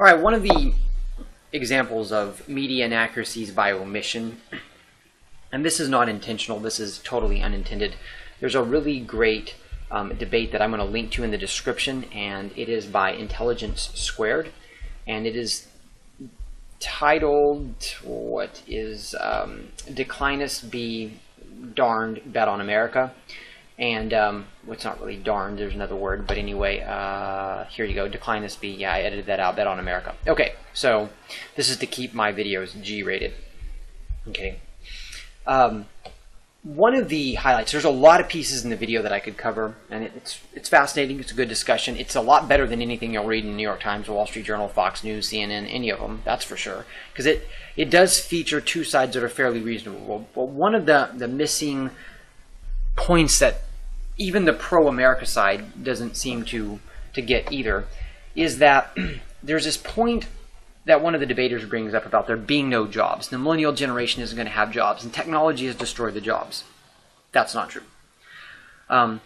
All right, one of the examples of media inaccuracies by omission, and this is not intentional, this is totally unintended. There's a really great debate that I'm going to link to in the description, and it is by Intelligence Squared, and it is titled, what is, Declinists Be Darned, Bet on America. And, well, it's not really darned, there's another word, but anyway, here you go, Declinists Be, yeah, I edited that out, Bet on America. Okay, so this is to keep my videos G-rated. Okay. One of the highlights, there's a lot of pieces in the video that I could cover, and it's fascinating, it's a good discussion. It's a lot better than anything you'll read in the New York Times, Wall Street Journal, Fox News, CNN, any of them, that's for sure. Because it does feature two sides that are fairly reasonable. But one of the missing points that even the pro-America side doesn't seem to get either is that there's this point that one of the debaters brings up about there being no jobs. The millennial generation isn't going to have jobs, and technology has destroyed the jobs. That's not true. And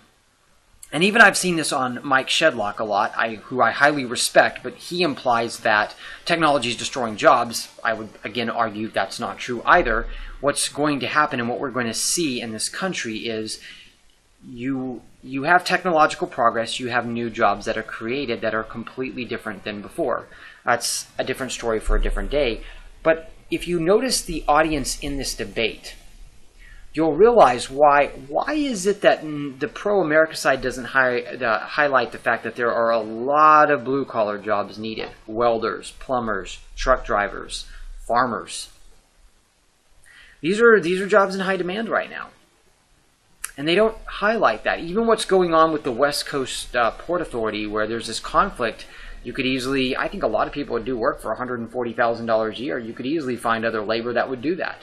even I've seen this on Mike Shedlock a lot, who I highly respect, but he implies that technology is destroying jobs. I would, again, argue that's not true either. What's going to happen and what we're going to see in this country is you have technological progress, you have new jobs that are created that are completely different than before. That's a different story for a different day. But if you notice the audience in this debate, you'll realize why is it that the pro-America side doesn't highlight the fact that there are a lot of blue-collar jobs needed. Welders, plumbers, truck drivers, farmers. These are jobs in high demand right now. And they don't highlight that. Even what's going on with the West Coast Port Authority, where there's this conflict, you could easily, I think a lot of people would do work for $140,000 a year. You could easily find other labor that would do that.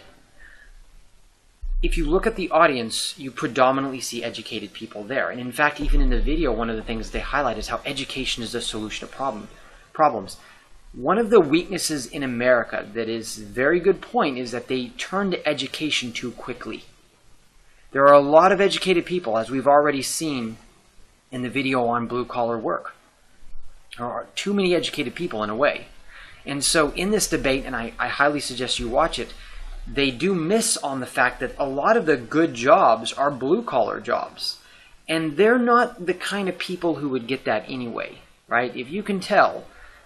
If you look at the audience, you predominantly see educated people there. And in fact, even in the video, one of the things they highlight is how education is the solution to problems. One of the weaknesses in America that is a very good point is that they turn to education too quickly. There are a lot of educated people, as we've already seen in the video on blue-collar work. There are too many educated people in a way. And so in this debate, and I highly suggest you watch it, they do miss on the fact that a lot of the good jobs are blue-collar jobs. And they're not the kind of people who would get that anyway, right? If you can tell,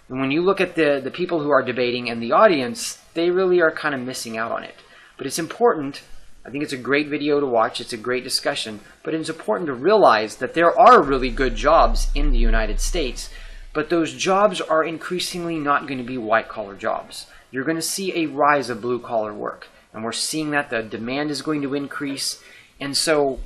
when you look at the people who are debating and the audience, they really are kind of missing out on it. But it's important. I think it's a great video to watch. It's a great discussion. But it's important to realize that there are really good jobs in the United States, but those jobs are increasingly not going to be white-collar jobs. You're going to see a rise of blue-collar work. And we're seeing that the demand is going to increase. And so,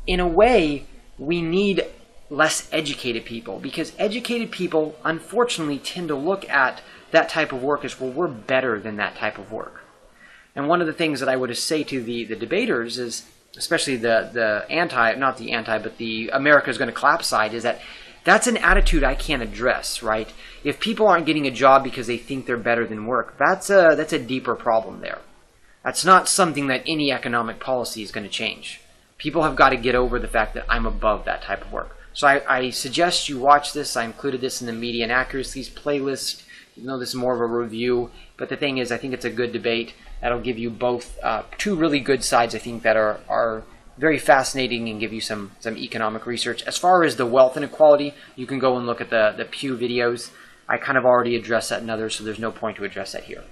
in a way, we need less educated people, because educated people, unfortunately, tend to look at that type of work as, well, we're better than that type of work. And one of the things that I would say to the debaters is, especially the America's going to collapse side, is that that's an attitude I can't address, right? If people aren't getting a job because they think they're better than work, that's a deeper problem there. That's not something that any economic policy is going to change. People have got to get over the fact that I'm above that type of work. So I suggest you watch this. I included this in the Media Inaccuracies playlist. Even though this is more of a review, but the thing is, I think it's a good debate. That'll give you both two really good sides, I think, that are very fascinating and give you some economic research. As far as the wealth inequality, you can go and look at the Pew videos. I kind of already addressed that in others, so there's no point to address that here.